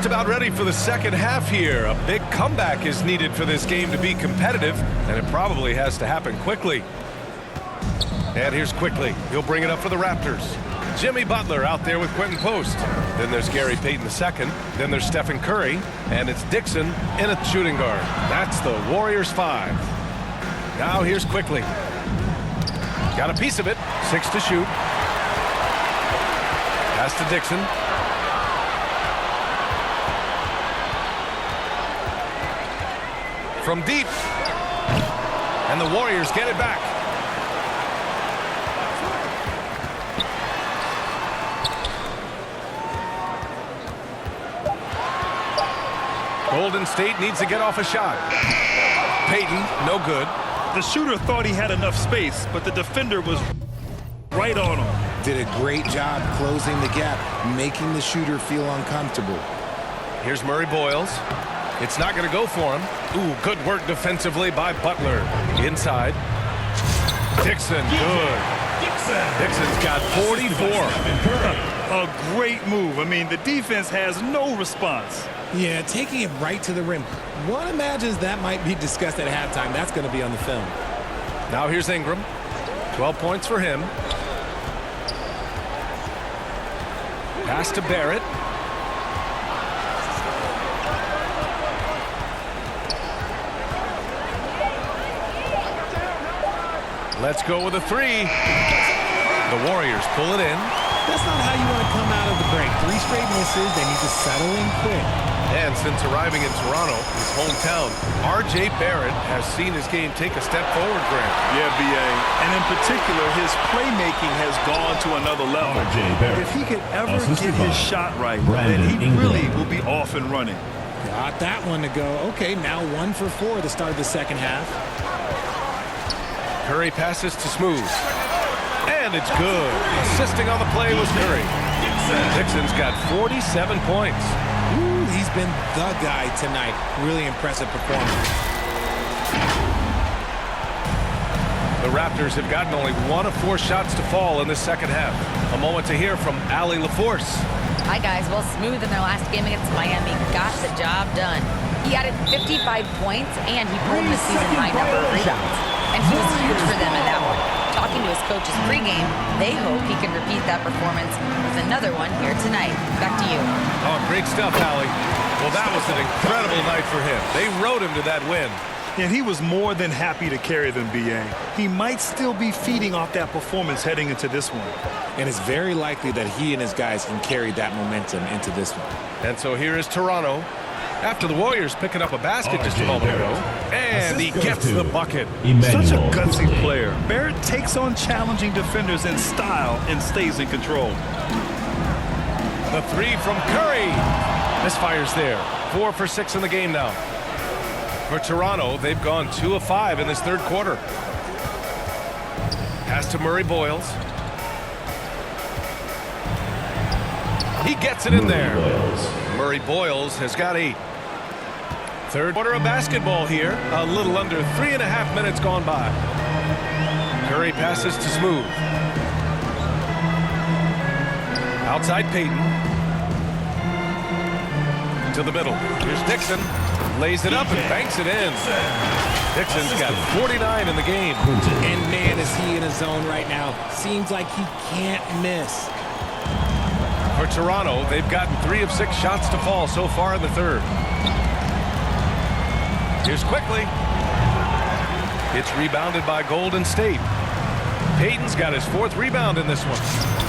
just about ready for the second half here. A big comeback is needed for this game to be competitive, and it probably has to happen quickly. And here's Quickly. He'll bring it up for the Raptors. Jimmy Butler out there with Quentin Post. Then there's Gary Payton II. Then there's Stephen Curry. And it's Dixon in a shooting guard. That's the Warriors 5. Now here's Quickly. Got a piece of it. 6 to shoot. Pass to Dixon. From deep. And the Warriors get it back. Golden State needs to get off a shot. Payton, no good. The shooter thought he had enough space, but the defender was right on him. Did a great job closing the gap, making the shooter feel uncomfortable. Here's Murray Boyles. It's not going to go for him. Ooh, good work defensively by Butler. Inside. Dixon, good. Dixon's got 44. A great move. I mean, the defense has no response. Yeah, taking it right to the rim. One imagines that might be discussed at halftime. That's going to be on the film. Now here's Ingram. 12 points for him. Pass to Barrett. Let's go with a 3. The Warriors pull it in. That's not how you want to come out of the break. 3 straight misses. They need to settle in quick. And since arriving in Toronto, his hometown, R.J. Barrett has seen his game take a step forward, Grant. Yeah, B.A. And in particular, his playmaking has gone to another level. If he could ever get his shot right, then he really will be off and running. Got that one to go. Okay, now 1 for 4 to start the second half. Curry passes to Smooth. And it's good. Assisting on the play was Curry. Dixon's got 47 points. Ooh, he's been the guy tonight. Really impressive performance. The Raptors have gotten only 1 of 4 shots to fall in the second half. A moment to hear from Allie LaForce. Hi, guys. Well, Smooth in their last game against Miami got the job done. He added 55 points, and he pulled the season-high number of rebounds. And he was huge for them in that one. Talking to his coaches pregame, they hope he can repeat that performance with another one here tonight. Back to you. Oh, great stuff, Allie. Well, that was an incredible night for him. They rode him to that win. And he was more than happy to carry them, B.A. He might still be feeding off that performance heading into this one. And it's very likely that he and his guys can carry that momentum into this one. And so here is Toronto. After the Warriors picking up a basket just a moment ago. And he gets the bucket. Such a gutsy player. Barrett takes on challenging defenders in style and stays in control. The 3 from Curry. Misfires there. 4 for 6 in the game now. For Toronto, they've gone 2 of 5 in this third quarter. Pass to Murray Boyles. He gets it in there. Murray Boyles has got 8. Third quarter of basketball here. A little under 3.5 minutes gone by. Curry passes to Smooth. Outside Payton. To the middle. Here's Dixon. Lays it up and banks it in. Dixon's got 49 in the game. And man, is he in a zone right now. Seems like he can't miss. For Toronto, they've gotten 3 of 6 shots to fall so far in the third. Here's Quickly. It's rebounded by Golden State. Payton's got his 4th rebound in this one.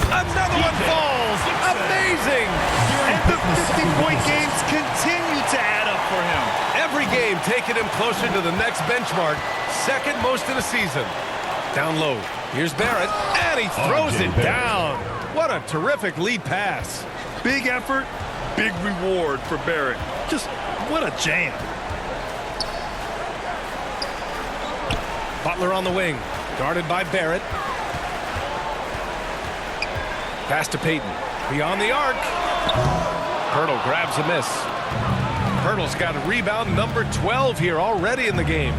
Another one falls. Amazing. And the 50-point games continue to add up for him. Every game taking him closer to the next benchmark. Second most in the season. Down low. Here's Barrett. And he throws it down. What a terrific lead pass. Big effort, big reward for Barrett. Just what a jam. Butler on the wing. Guarded by Barrett. Pass to Payton. Beyond the arc. Pirtle grabs a miss. Pirtle's got a rebound number 12 here already in the game.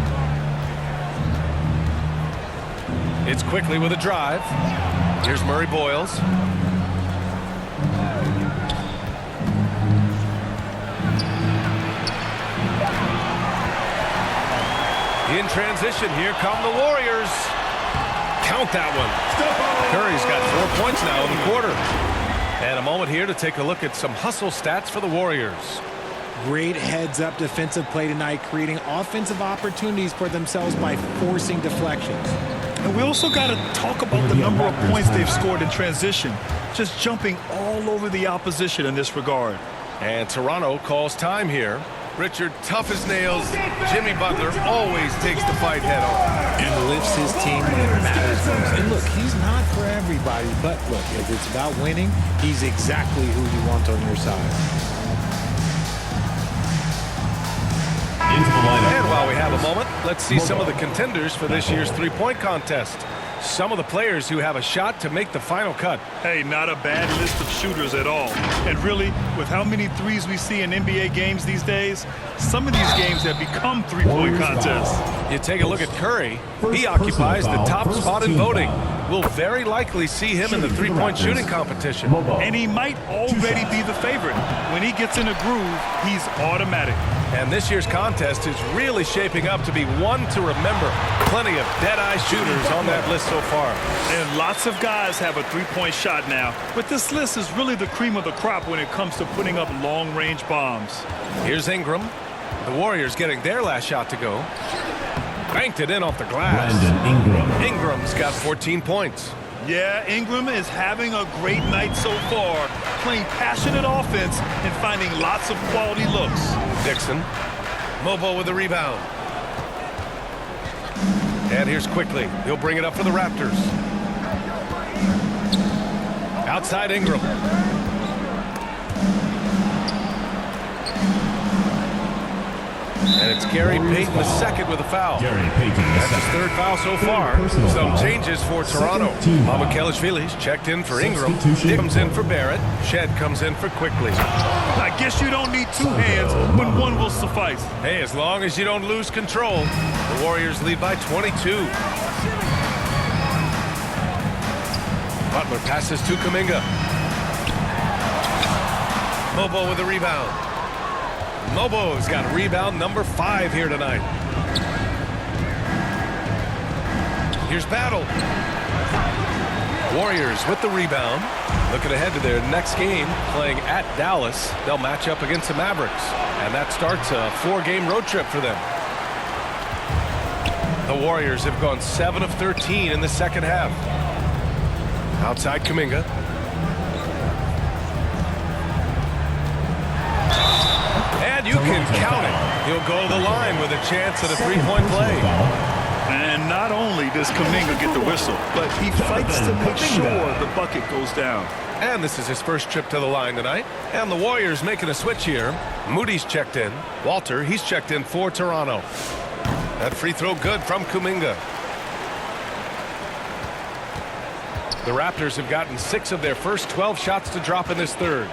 It's Quickly with a drive. Here's Murray Boyles. In transition, here come the Warriors. Count that one. Curry's got 4 points now in the quarter. And a moment here to take a look at some hustle stats for the Warriors. Great heads-up defensive play tonight, creating offensive opportunities for themselves by forcing deflections. And we also got to talk about the number of points they've scored in transition, just jumping all over the opposition in this regard. And Toronto calls time here. Richard, tough as nails. Jimmy Butler always takes the fight head on. And lifts his team when it matters most. And look, he's not for everybody, but look, if it's about winning, he's exactly who you want on your side. And while we have a moment, let's see some of the contenders for this year's three-point contest. Some of the players who have a shot to make the final cut. Hey, not a bad list of shooters at all. And really, with how many threes we see in NBA games these days, some of these games have become three-point contests. You take a look at Curry. He occupies the top spot in voting. We'll very likely see him in the three-point shooting competition. And he might already be the favorite. When he gets in a groove, he's automatic. And this year's contest is really shaping up to be one to remember. Plenty of dead-eye shooters on that list so far. And lots of guys have a three-point shot now. But this list is really the cream of the crop when it comes to putting up long-range bombs. Here's Ingram. The Warriors getting their last shot to go. Banked it in off the glass. Ingram's got 14 points. Yeah, Ingram is having a great night so far, playing passionate offense and finding lots of quality looks. Dixon. Mobo with the rebound. And here's Quickly. He'll bring it up for the Raptors. Outside Ingram. And it's Gary Payton the second with a foul. That's his third foul so far. Some changes for Toronto. Mamukelashvili's checked in for Ingram. Dick comes in for Barrett. Shed comes in for Quickly. I guess you don't need two hands when one will suffice. Hey, as long as you don't lose control. The Warriors lead by 22. Butler passes to Kuminga. Mobo with the rebound. Mobo's got rebound number 5 here tonight. Here's Battle. Warriors with the rebound. Looking ahead to their next game, playing at Dallas. They'll match up against the Mavericks. And that starts a 4-game road trip for them. The Warriors have gone 7 of 13 in the second half. Outside Kuminga. And you can count it. He'll go to the line with a chance at a three-point play. And not only does Kuminga get the whistle, but he fights to make sure the bucket goes down. And this is his first trip to the line tonight. And the Warriors making a switch here. Moody's checked in. Walter, he's checked in for Toronto. That free throw good from Kuminga. The Raptors have gotten 6 of their first 12 shots to drop in this third.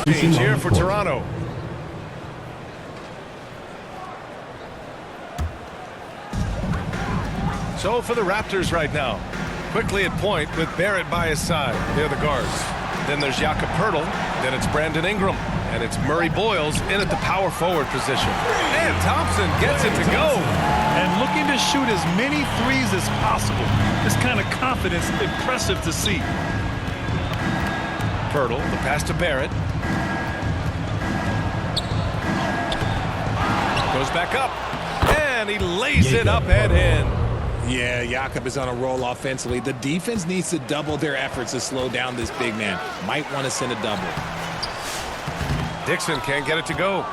Change here for Toronto. So for the Raptors right now, Quickly at point with Barrett by his side. They're the guards. Then there's Jakob Poeltl. Then it's Brandon Ingram. And it's Murray Boyles in at the power forward position. And Thompson gets it to go. And looking to shoot as many threes as possible. This kind of confidence, impressive to see. Poeltl, the pass to Barrett. Goes back up. And he lays it up and in. Yeah, Jakob is on a roll offensively. The defense needs to double their efforts to slow down this big man. Might want to send a double. Dixon can't get it to go.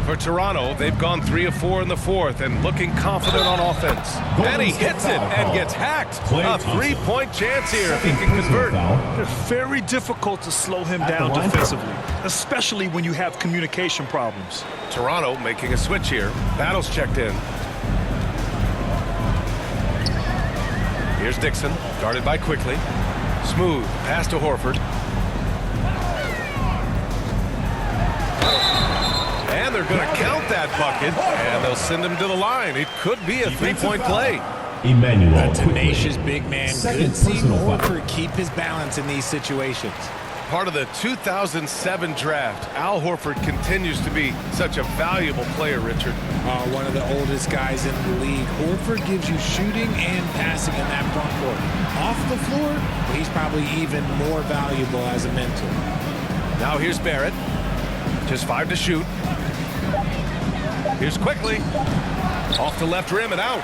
For Toronto, they've gone 3 of 4 in the fourth and looking confident on offense. And he hits it and gets hacked. A 3-point chance here if he can convert. It's very difficult to slow him down defensively, especially when you have communication problems. Toronto making a switch here. Battle's checked in. Here's Dixon, guarded by Quickly. Smooth, pass to Horford. And they're going to count that bucket, and they'll send him to the line. It could be a three-point play. Emmanuel, a tenacious big man. Good seeing Horford keep his balance in these situations. Part of the 2007 draft, Al Horford continues to be such a valuable player, Richard. One of the oldest guys in the league. Horford gives you shooting and passing in that front court. Off the floor, he's probably even more valuable as a mentor. Now here's Barrett. Just 5 to shoot. Here's Quickly. Off the left rim and out.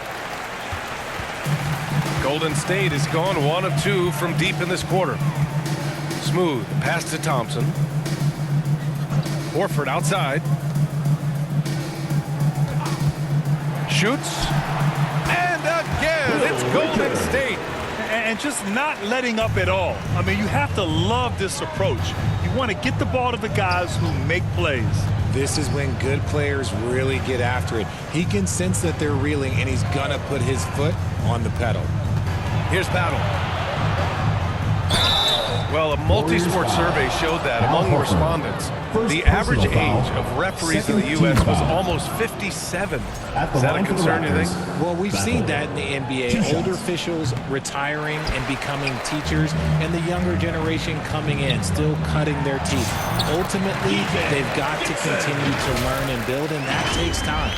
Golden State has gone 1 of 2 from deep in this quarter. Smooth, pass to Thompson. Horford outside. Shoots. And again, it's Golden State. And just not letting up at all. I mean, you have to love this approach. You want to get the ball to the guys who make plays. This is when good players really get after it. He can sense that they're reeling, and he's going to put his foot on the pedal. Here's Battle. Well, a multi-sport survey showed that among the respondents, the average age of referees in the U.S. was almost 57. Is that a concern, you think? Well, we've seen that in the NBA. Older officials retiring and becoming teachers, and the younger generation coming in, still cutting their teeth. Ultimately, they've got to continue to learn and build, and that takes time.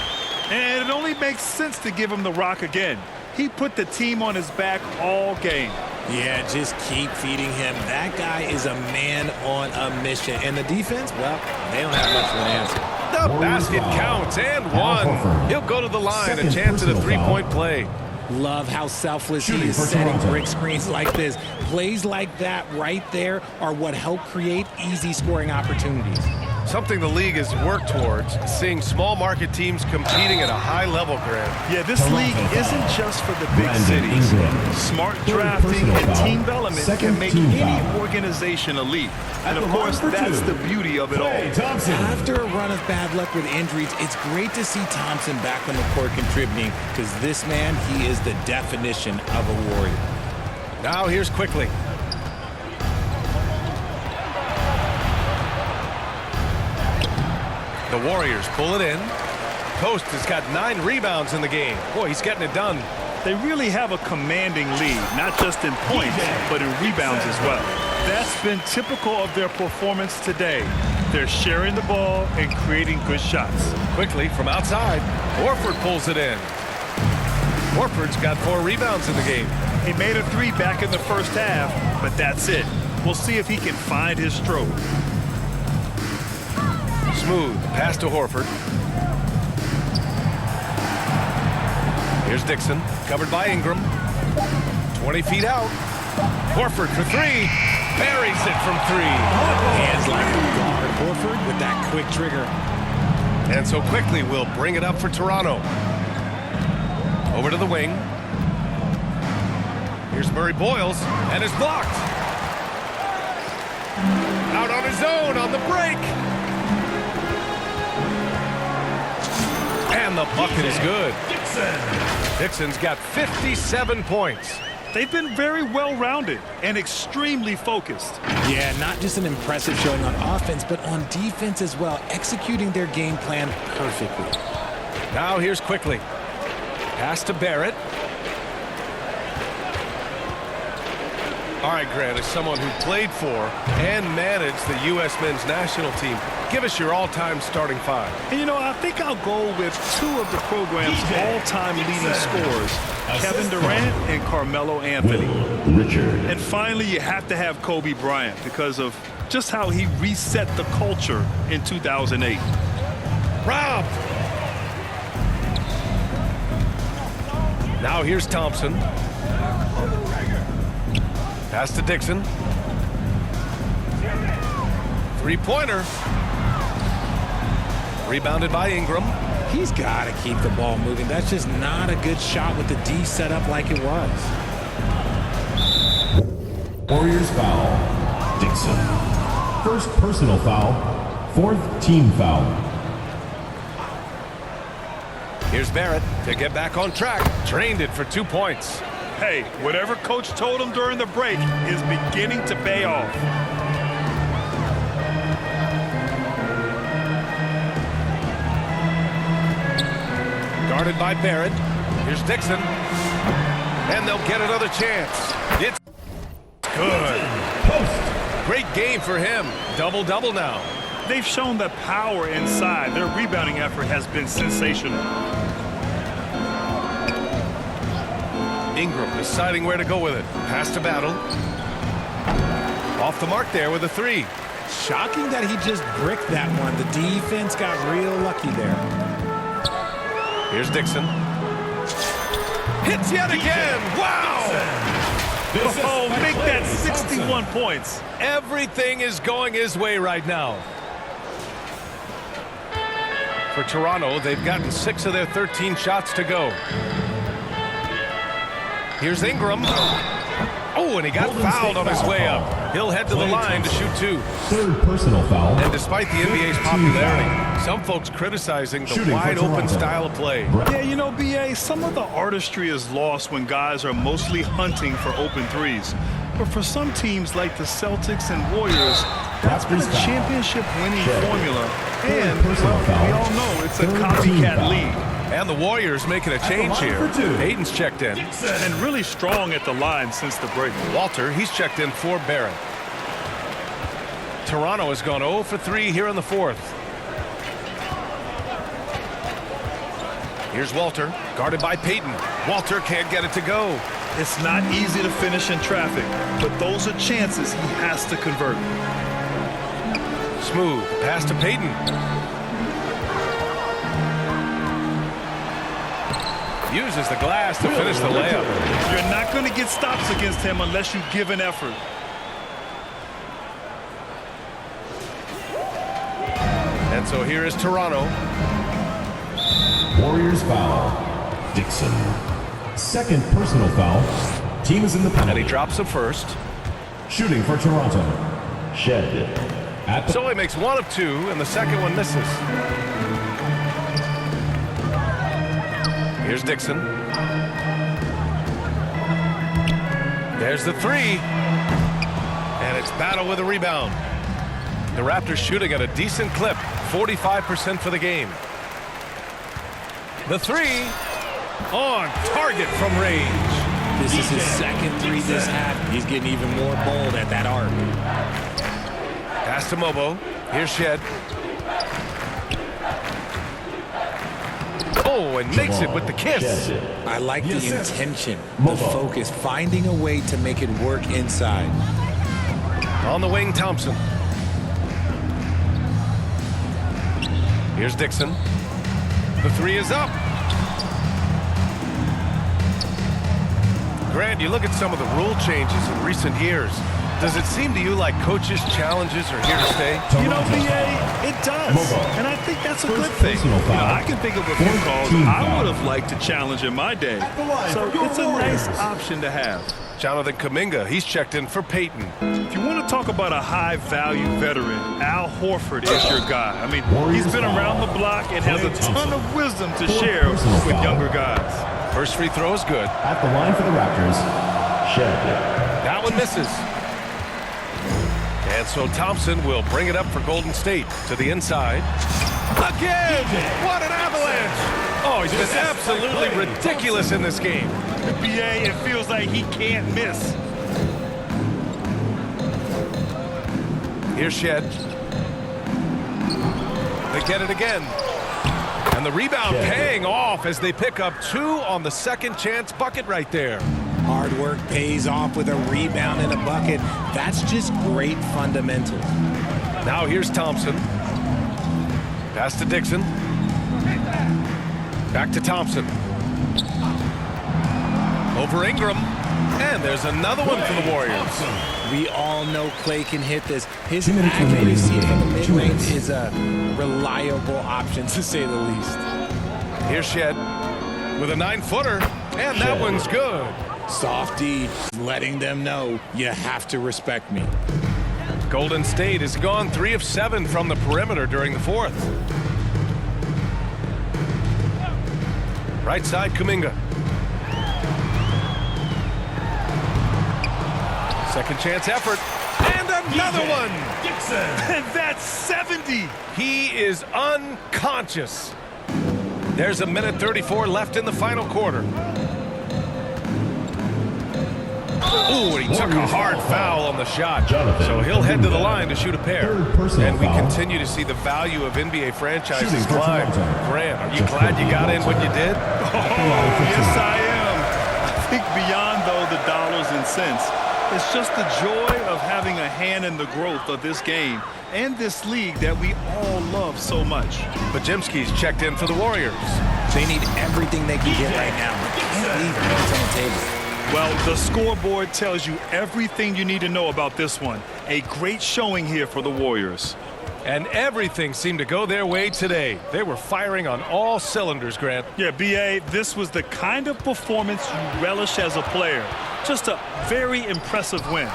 And it only makes sense to give him the rock again. He put the team on his back all game. Yeah, just keep feeding him. That guy is a man on a mission. And the defense, well, they don't have much of an answer. The basket counts and one. He'll go to the line, a chance at a three-point play. Love how selfless he is setting brick screens like this. Plays like that right there are what help create easy scoring opportunities. Something the league has worked towards, seeing small market teams competing at a high level, Grant. Yeah, this league isn't just for the big cities. Smart drafting and team development can make any organization elite. And of course, that's the beauty of it all. After a run of bad luck with injuries, it's great to see Thompson back on the court contributing, because this man, he is the definition of a warrior. Now here's Quickly. The Warriors pull it in. Post has got 9 rebounds in the game. Boy, he's getting it done. They really have a commanding lead, not just in points, but in rebounds as well. That's been typical of their performance today. They're sharing the ball and creating good shots. Quickly from outside. Horford pulls it in. Horford's got 4 rebounds in the game. He made a 3 back in the first half, but that's it. We'll see if he can find his stroke. Smooth, pass to Horford. Here's Dixon, covered by Ingram. 20 feet out. Horford for 3. Buries it from 3. Hands like a guard. Horford with that quick trigger. And so Quickly will bring it up for Toronto. Over to the wing. Here's Murray Boyles, and it's blocked. Out on his own on the break. And the bucket is good. Dixon's got 57 points. They've been very well-rounded and extremely focused. Yeah, not just an impressive showing on offense, but on defense as well, executing their game plan perfectly. Now here's Quickly. Pass to Barrett. All right, Grant, as someone who played for and managed the U.S. men's national team, give us your all-time starting 5. And, you know, I think I'll go with 2 of the program's all-time leading scorers, Kevin Durant and Carmelo Anthony. Richard. And finally, you have to have Kobe Bryant because of just how he reset the culture in 2008. Robbed. Now here's Thompson. Pass to Dixon. 3-pointer. Rebounded by Ingram. He's got to keep the ball moving. That's just not a good shot with the D set up like it was. Warriors foul. Dixon. First personal foul. 4th team foul. Here's Barrett to get back on track. Drained it for 2 points. Hey, whatever coach told him during the break is beginning to pay off. Guarded by Barrett. Here's Dixon. And they'll get another chance. It's good. Great game for him. Double-double now. They've shown that power inside. Their rebounding effort has been sensational. Ingram deciding where to go with it. Pass to Battle. Off the mark there with a three. Shocking that he just bricked that one. The defense got real lucky there. Here's Dixon. Hits yet again. Wow! Oh, make that 61 points. Everything is going his way right now. For Toronto, they've gotten 6 of their 13 shots to go. Here's Ingram. Oh, and he got fouled on his way up. He'll head to the line to shoot 2. Third personal foul. And despite the NBA's popularity, some folks criticizing the wide-open style of play. Yeah, you know, BA, some of the artistry is lost when guys are mostly hunting for open threes. But for some teams like the Celtics and Warriors, that's been a championship-winning formula. And, well, we all know it's a copycat league. And the Warriors making a change here. Hayden's checked in. And really strong at the line since the break. Walter, he's checked in for Barrett. Toronto has gone 0 for 3 here in the 4th. Here's Walter, guarded by Payton. Walter can't get it to go. It's not easy to finish in traffic, but those are chances he has to convert. Smooth pass to Payton. Uses the glass to finish the layup. You're not going to get stops against him unless you give an effort. And so here is Toronto. Warriors foul. Dixon. Second personal foul. Team is in the penalty. And he drops the first. Shooting for Toronto. Shed. So he makes 1 of 2, and the second one misses. Here's Dixon. There's the 3. And it's Battle with a rebound. The Raptors shooting at a decent clip, 45% for the game. The 3 on target from range. This is his second 3 this half. He's getting even more bold at that arc. Pass to Mobo. Here's Shed. Oh, and makes it with the kiss. I like the intention, the focus, finding a way to make it work inside. On the wing, Thompson. Here's Dixon. The 3 is up. Grant, you look at some of the rule changes in recent years. Does it seem to you like coaches' challenges are here to stay? You know, BA, it does. And I think that's a good thing. You know, I can think of a few calls I would have liked to challenge in my day. So it's a nice option to have. Jonathan Kuminga, he's checked in for Payton. If you want to talk about a high-value veteran, Al Horford is your guy. I mean, he's been around the block and has a ton of wisdom to share with younger guys. First free throw is good. At the line for the Raptors. Shed. That one misses. And so Thompson will bring it up for Golden State to the inside. Again! What an avalanche! Oh, he's been absolutely ridiculous in this game. BA, it feels like he can't miss. Here's Shed. They get it again. And the rebound paying off as they pick up 2 on the second chance bucket right there. Hard work pays off with a rebound and a bucket. That's just great fundamentals. Now here's Thompson. Pass to Dixon. Back to Thompson. Over Ingram. And there's another one for the Warriors. We all know Clay can hit this. His accuracy from the mid-range is a reliable option, to say the least. Here's Shed with a 9-footer. And that one's good. Softy, letting them know you have to respect me. Golden State has gone 3 of 7 from the perimeter during the 4th. Right side, Kuminga. Second chance effort. And another one. Dixon. And that's 70. He is unconscious. There's 1:34 left in the final quarter. Ooh, and he took a hard foul on the shot. So he'll head to the line to shoot a pair. And we continue to see the value of NBA franchises climb. Grant, are you glad you got in when you did? Yes, I am. I think beyond, though, the dollars and cents, it's just the joy of having a hand in the growth of this game and this league that we all love so much. Pajemski's checked in for the Warriors. They need everything they can get right now. They can't leave points on the table. Well, the scoreboard tells you everything you need to know about this one. A great showing here for the Warriors. And everything seemed to go their way today. They were firing on all cylinders, Grant. Yeah, B.A., this was the kind of performance you relish as a player. Just a very impressive win.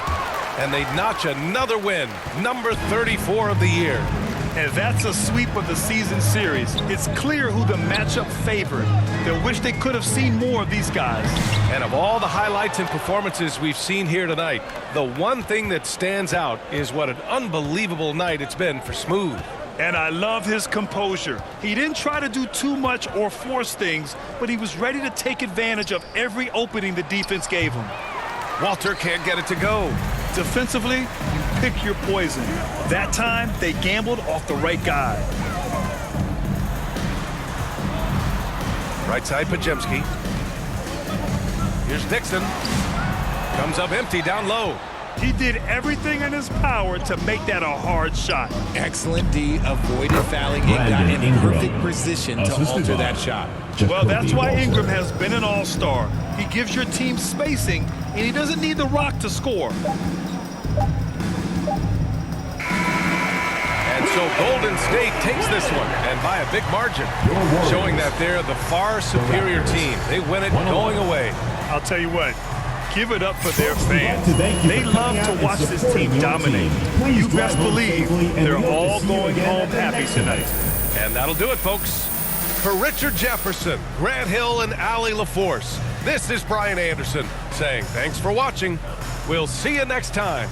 And they notch another win, number 34 of the year. And that's a sweep of the season series. It's clear who the matchup favored. They'll wish they could have seen more of these guys. And of all the highlights and performances we've seen here tonight, the one thing that stands out is what an unbelievable night it's been for Smooth. And I love his composure. He didn't try to do too much or force things, but he was ready to take advantage of every opening the defense gave him. Walter can't get it to go. Defensively, you pick your poison. That time, they gambled off the right guy. Right side, Pajemski. Here's Dixon. Comes up empty down low. He did everything in his power to make that a hard shot. Excellent D, avoided fouling and got in perfect position to alter that shot. Well, that's why Ingram has been an all-star. He gives your team spacing, and he doesn't need the rock to score. And so Golden State takes this one, and by a big margin, showing that they're the far superior team. They win it going away. I'll tell you what, give it up for their fans. They love to watch this team dominate. You best believe they're all going home happy tonight. And that'll do it, folks. For Richard Jefferson, Grant Hill, and Allie LaForce, this is Brian Anderson saying thanks for watching. We'll see you next time.